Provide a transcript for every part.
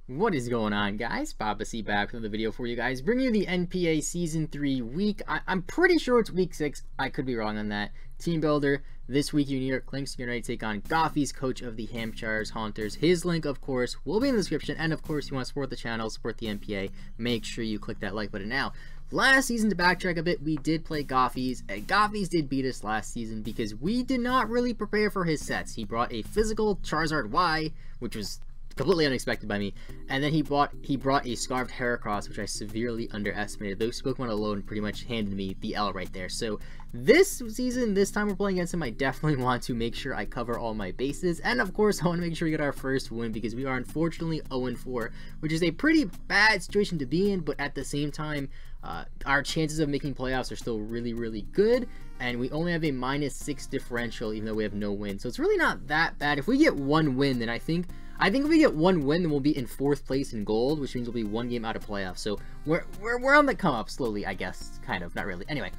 What is going on, guys? Papa C back with another video for you guys, bringing you the NPA Season 3 week. I'm pretty sure it's week 6. I could be wrong on that. Team Builder. This week, New York Lynx are ready to take on Goffy's coach of the Hampshire Haunters. His link, of course, will be in the description. And, of course, you want to support the channel, support the NPA, make sure you click that like button now. Last season, to backtrack a bit, we did play Goffy's, and Goffy's did beat us last season because we did not really prepare for his sets. He brought a physical Charizard Y, which was completely unexpected by me, and then he brought a Scarfed Heracross, which I severely underestimated. Those Pokemon alone pretty much handed me the L right there. So this season, this time we're playing against him, I definitely want to make sure I cover all my bases, and of course I want to make sure we get our first win because we are unfortunately 0-4, which is a pretty bad situation to be in, but at the same time, our chances of making playoffs are still really good, and we only have a -6 differential even though we have no win. So it's really not that bad. If we get one win, then I think if we get one win, then we'll be in 4th place in gold, which means we'll be one game out of playoffs. So we're on the come up slowly, I guess. Kind of, not really. Anyway,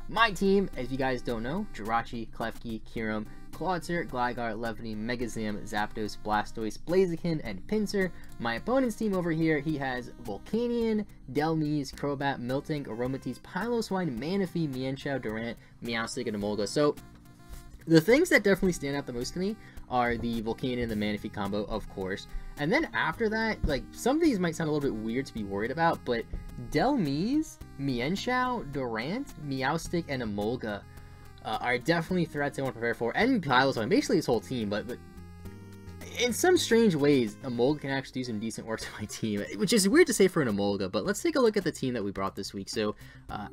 my team, as you guys don't know, Jirachi, Klefki, Kyurem, Clawitzer, Gligar, Levany, Megazam, Zapdos, Blastoise, Blaziken, and Pinsir. My opponent's team over here, he has Volcanion, Delmise, Crobat, Miltank, Aromatisse, Piloswine, Manaphy, Mienshao, Durant, Meowstic, and Emolga. So the things that definitely stand out the most to me are the Volcanion and the Manaphy combo, of course. And then after that, like, some of these might sound a little bit weird to be worried about, but Delmise, Mienshao, Durant, Meowstic, and Emolga are definitely threats I want to prepare for. And Piloswine, basically his whole team, but in some strange ways, Emolga can actually do some decent work to my team, which is weird to say for an Emolga, but let's take a look at the team that we brought this week. So,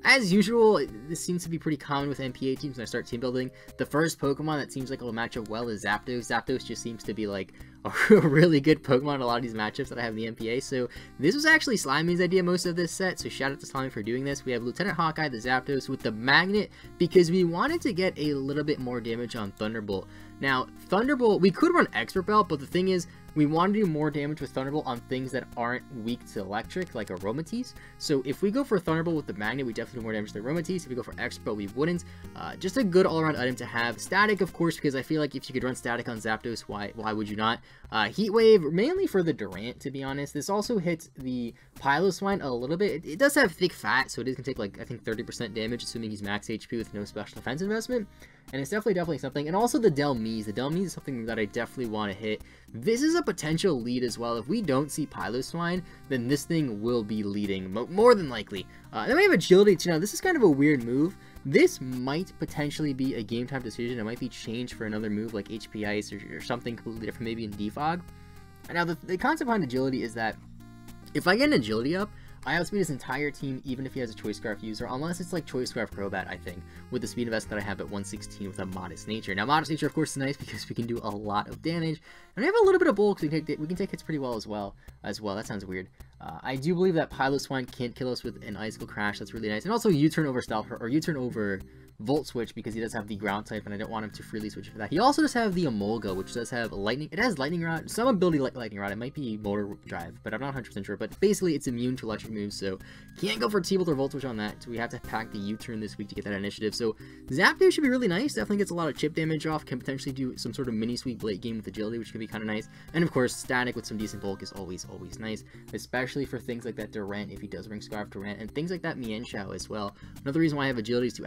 as usual, this seems to be pretty common with NPA teams when I start team building. The first Pokemon that seems like it'll match up well is Zapdos. Zapdos just seems to be like a really good Pokemon in a lot of these matchups that I have in the NPA. So, this was actually Slimy's idea most of this set, so shout out to Slimy for doing this. We have Lieutenant Hawkeye, the Zapdos, with the Magnet, because we wanted to get a little bit more damage on Thunderbolt. Now, Thunderbolt, we could run Expert Belt, but the thing is, we want to do more damage with Thunderbolt on things that aren't weak to electric, like Aromatisse. So if we go for Thunderbolt with the Magnet, we definitely do more damage to Aromatisse. If we go for Expert Belt, we wouldn't. Just a good all-around item to have. Static, of course, because I feel like if you could run Static on Zapdos, why would you not? Heat Wave, mainly for the Durant, to be honest. This also hits the Piloswine a little bit. It does have thick fat, so it can take, like, I think 30% damage, assuming he's max HP with no special defense investment. And it's definitely something. And also the Delmise. The Delmise is something that I definitely want to hit. This is a potential lead as well. If we don't see Piloswine, then this thing will be leading, more than likely. Then we have Agility too. Now, this is kind of a weird move. This might potentially be a game time decision. It might be changed for another move like HP Ice or something completely different, maybe in Defog. Now, the concept behind Agility is that if I get an Agility up, I outspeed his entire team, even if he has a Choice Scarf user, unless it's like Choice Scarf Crobat, I think, with the speed invest that I have at 116 with a Modest Nature. Now, Modest Nature, of course, is nice because we can do a lot of damage, and we have a little bit of bulk, so we can take hits pretty well as well. That sounds weird. I do believe that Piloswine can't kill us with an Icicle Crash. That's really nice. And also U-turn over Stealth, or U-turn over Volt Switch, because he does have the ground type, and I don't want him to freely switch for that. He also does have the Emolga, which does have lightning. It has lightning rod, some ability like lightning rod. It might be motor drive, but I'm not 100% sure. But basically, it's immune to electric moves, so can't go for T-Bolt or Volt Switch on that. So we have to pack the U-turn this week to get that initiative. So Zapdos should be really nice. Definitely gets a lot of chip damage off. Can potentially do some sort of mini sweep late game with agility, which can be kind of nice. And of course, Static with some decent bulk is always nice, especially for things like that Durant if he does bring Scarf Durant, and things like that Mienshao as well. Another reason why I have agility is to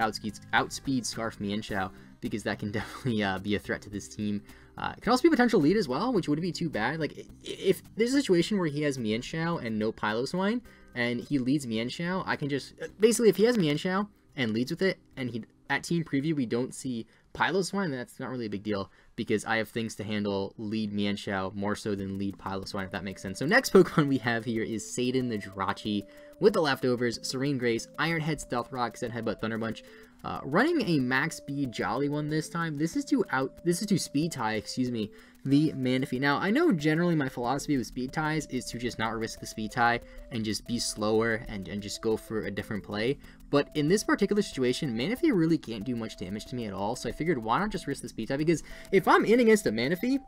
outspeed Scarf Mienshao, because that can definitely be a threat to this team. It can also be a potential lead as well, which wouldn't be too bad. Like, if there's a situation where he has Mienshao and no Piloswine, and he leads Mienshao, I can just, basically, if he has Mienshao and leads with it, and at team preview we don't see Piloswine, that's not really a big deal, because I have things to handle lead Mienshao more so than lead Piloswine, if that makes sense. So next Pokemon we have here is Satan the Jirachi with the leftovers, Serene Grace, Iron Head, Stealth Rock, Zen Headbutt, Thunder Punch. Running a max speed Jolly one this time. This is to speed tie, excuse me, the Manaphy. Now, I know generally my philosophy with speed ties is to just not risk the speed tie and just be slower and just go for a different play. But in this particular situation, Manaphy really can't do much damage to me at all. So I figured, why not just risk the speed tie? Because if I'm in against a Manaphy,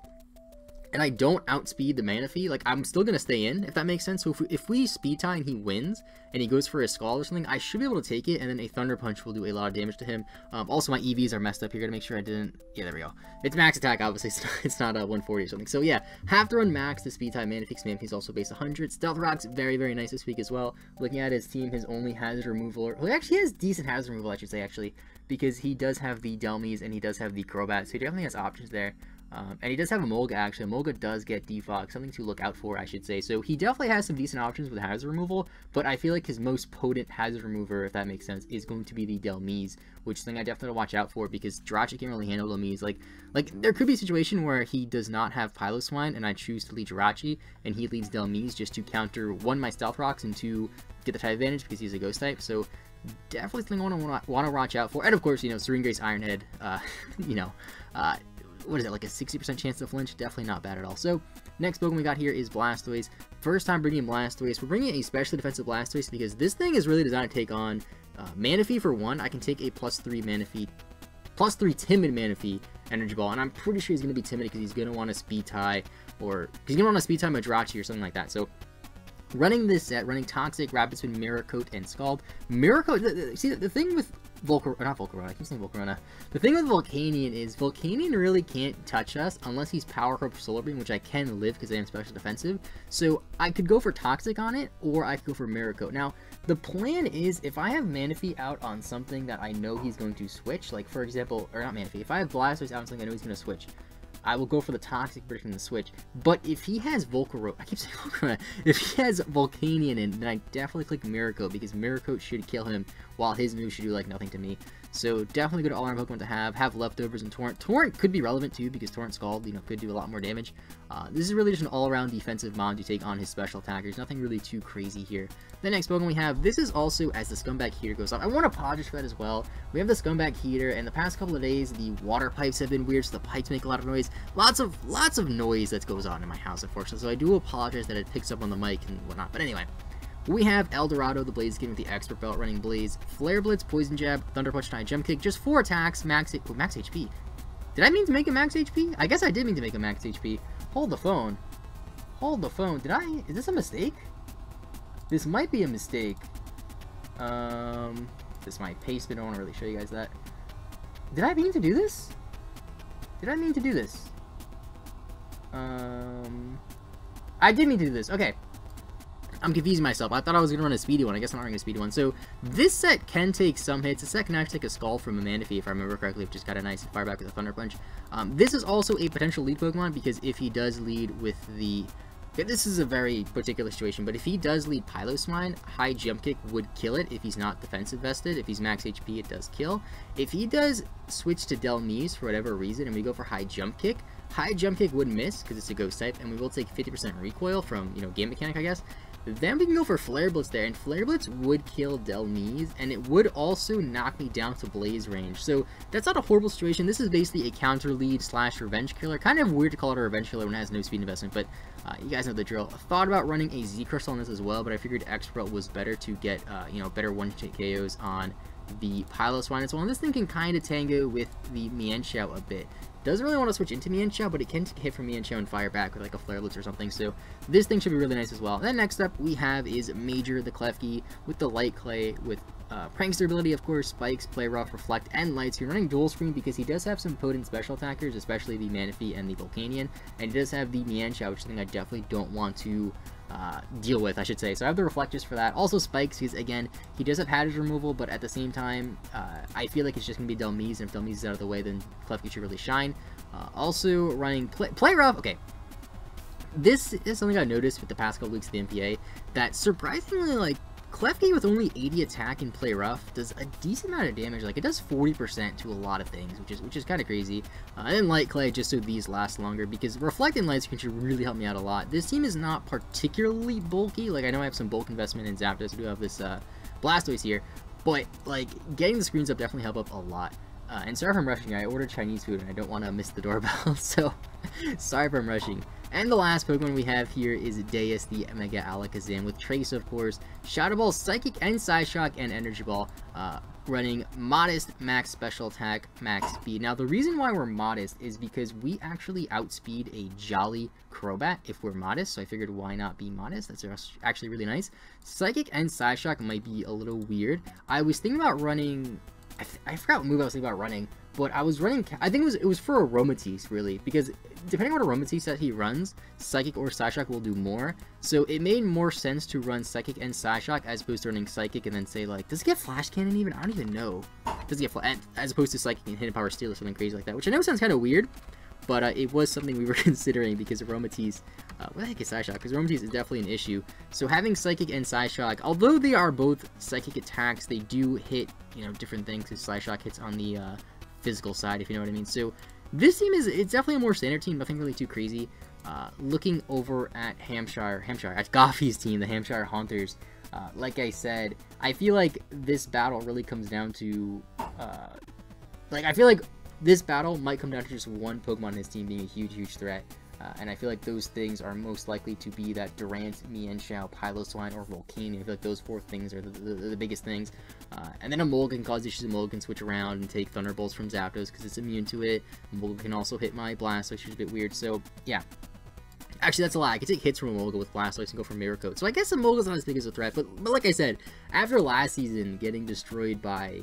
and I don't outspeed the mana fee, like, I'm still gonna stay in, if that makes sense. So if we speed tie and he wins, and he goes for a Scald or something, I should be able to take it, and then a Thunder Punch will do a lot of damage to him. Also, my EVs are messed up here, gotta make sure I didn't, yeah, there we go. It's max attack, obviously, it's not 140 or something. So yeah, have to run max to speed tie mana fee, because mana fee is also base 100. Stealth Rock's very, very nice this week as well. Looking at his team, his only hazard removal, well, he actually has decent hazard removal, I should say, actually, because he does have the Delmies, and he does have the Crobat, so he definitely has options there. And he does have a Molga, actually. Molga does get defog, something to look out for, I should say. So he definitely has some decent options with hazard removal, but I feel like his most potent hazard remover, if that makes sense, is going to be the Delmies, which is something I definitely watch out for, because Jirachi can't really handle Delmies. Like there could be a situation where he does not have Piloswine, and I choose to lead Jirachi, and he leads Delmies just to counter, 1, my Stealth Rocks, and 2, get the type advantage, because he's a Ghost type. So definitely something I want to watch out for. And of course, you know, Serene Grace Ironhead, what is it, like a 60% chance to flinch? Definitely not bad at all. So, next Pokemon we got here is Blastoise. First time bringing Blastoise. We're bringing a specially defensive Blastoise because this thing is really designed to take on Manaphy for 1. I can take a +3 Manaphy, +3 Timid Manaphy Energy Ball, and I'm pretty sure he's going to be timid because he's going to want to speed tie, or he's going to want to speed tie Jirachi or something like that. So, running this set, running Toxic, Rapid Spin, Mirror Coat, and Scald. Mirror Coat, see, the thing with Volcarona, I keep saying Volcarona. The thing with Volcanion is Volcanion really can't touch us unless he's Power Crop Solar Beam, which I can live because I am special defensive. So I could go for Toxic on it, or I could go for Mirror Coat. Now, the plan is if I have Manaphy out on something that I know he's going to switch, like for example, or not Manaphy, if I have Blastoise out on something I know he's going to switch, I will go for the Toxic prediction in the switch. But if he has Volcarona, I keep saying Volcarona, if he has Volcanion in, then I definitely click Mirror Coat, because Mirror Coat should kill him, while his move should do like nothing to me. So definitely good all-around Pokemon to have leftovers in Torrent. Torrent could be relevant too, because Torrent Scald, you know, could do a lot more damage. This is really just an all-around defensive mod to take on his special attackers. Nothing really too crazy here. The next Pokemon we have, this is also as the Scumbag Heater goes off. I want to apologize for that as well. We have the Scumbag Heater, and the past couple of days, the water pipes have been weird, so the pipes make a lot of noise. Lots of noise that goes on in my house, unfortunately, so I do apologize that it picks up on the mic and whatnot. But anyway, we have Eldorado, the Blaziken with the Expert Belt, running Blaze, Flare Blitz, Poison Jab, Thunder Punch, and Jump Kick. Just 4 attacks, max HP. Did I mean to make a max HP? I guess I did mean to make a max HP. Hold the phone. Hold the phone. Is this a mistake? This might be a mistake. This is my paste, but I don't want to really show you guys that. Did I mean to do this? Did I mean to do this? I did mean to do this. Okay. I'm confusing myself. I thought I was going to run a speedy one. I guess I'm not running a speedy one. So, this set can take some hits. This set can actually take a Scald from a Manaphy, if I remember correctly, which is kind of nice. Fire back with a Thunder Punch. This is also a potential lead Pokemon, because if he does lead with the... This is a very particular situation, but if he does lead Piloswine, High Jump Kick would kill it if he's not defensive vested. If he's max HP, it does kill. If he does switch to Delmies for whatever reason, and we go for High Jump Kick would miss, because it's a Ghost type, and we will take 50% recoil from, you know, game mechanic, I guess. Then we can go for Flare Blitz there, and Flare Blitz would kill Delmies, and it would also knock me down to Blaze range. So that's not a horrible situation. This is basically a counter lead / revenge killer. Kind of weird to call it a revenge killer when it has no speed investment, but you guys know the drill. I thought about running a Z Crystal on this as well, but I figured Expert was better to get you know, better one-hit KOs on the Piloswine as well. And this thing can kind of tango with the Mienshao a bit. Doesn't really want to switch into Mienshao, but it can hit from Mienshao and fire back with like a Flare Blitz or something, so this thing should be really nice as well. Then next up we have is Major the Klefki with the Light Clay, with Prankster ability, of course, Spikes, Play Rough, Reflect, and Lights. You're running Dual Screen because he does have some potent special attackers, especially the Manaphy and the Volcanion, and he does have the Mienshao, which is something I definitely don't want to deal with, I should say. So I have the Reflect just for that. Also Spikes, because again, he does have hazard removal, but at the same time, I feel like it's just going to be Delmies, and if Delmies is out of the way, then Klefki should really shine. Also running Play Rough. Okay, this is something I noticed with the past couple weeks of the NPA, that surprisingly, like, Klefki with only 80 attack and Play Rough does a decent amount of damage. Like, it does 40% to a lot of things, which is kind of crazy. And then Light Clay, just so these last longer, because Reflect and Light Screen should really help me out a lot. This team is not particularly bulky. Like, I know I have some bulk investment in Zapdos. I do have this Blastoise here, but like, getting the screens up definitely help up a lot. And sorry if I'm rushing. I ordered Chinese food and I don't want to miss the doorbell, so Sorry if I'm rushing. And the last Pokemon we have here is Deus, the Mega Alakazam, with Trace, of course, Shadow Ball, Psychic, and Psyshock, and Energy Ball, running modest max special attack, max speed. Now, the reason why we're modest is because we actually outspeed a Jolly Crobat if we're modest, so I figured why not be modest? That's actually really nice. Psychic and Psyshock might be a little weird. I was thinking about running... I forgot what move I was thinking about running, but I was running... I think it was for Aromatisse, really, because depending on what Aromatisse that he runs, Psychic or Psyshock will do more. So it made more sense to run Psychic and Psyshock as opposed to running Psychic and then say, like, does it get Flash Cannon even? I don't even know. Does it get as opposed to Psychic and Hidden Power Steel or something crazy like that, which I know sounds kind of weird, but it was something we were considering because Aromatisse... what the heck is Psyshock? Because Aromatisse is definitely an issue. So having Psychic and Psyshock, although they are both Psychic attacks, they do hit, you know, different things, because Psyshock hits on the physical side, if you know what I mean. So this team it's definitely a more standard team, nothing really too crazy. Looking over at Hampshire, at Goffy's team, the Hampshire Haunters, like I said, I feel like this battle really comes down to, I feel like this battle might come down to just one Pokemon in his team being a huge threat. And I feel like those things are most likely to be that Durant, Mienshao, Piloswine, or Volcanion. I feel like those four things are the biggest things. And then a Molga can cause issues. A Molga can switch around and take Thunderbolts from Zapdos because it's immune to it. Molga can also hit my Blastoise, which is a bit weird. So, yeah. Actually, that's a lie. I can take hits from a Molga with Blastoise and go for Mirror Coat. So I guess a Molga's not as big as a threat. But like I said, after last season getting destroyed by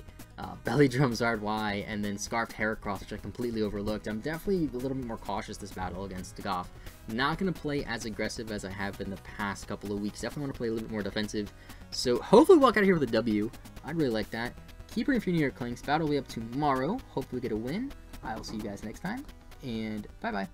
Belly Drum Zardwai and then Scarfed Heracross, which I completely overlooked, I'm definitely a little bit more cautious this battle against Goff. Not going to play as aggressive as I have been the past couple of weeks. Definitely want to play a little bit more defensive. So hopefully walk out of here with a W. I'd really like that. Keep rooting for New York Clinks. Battle will be up tomorrow. Hopefully we get a win. I will see you guys next time. And bye-bye.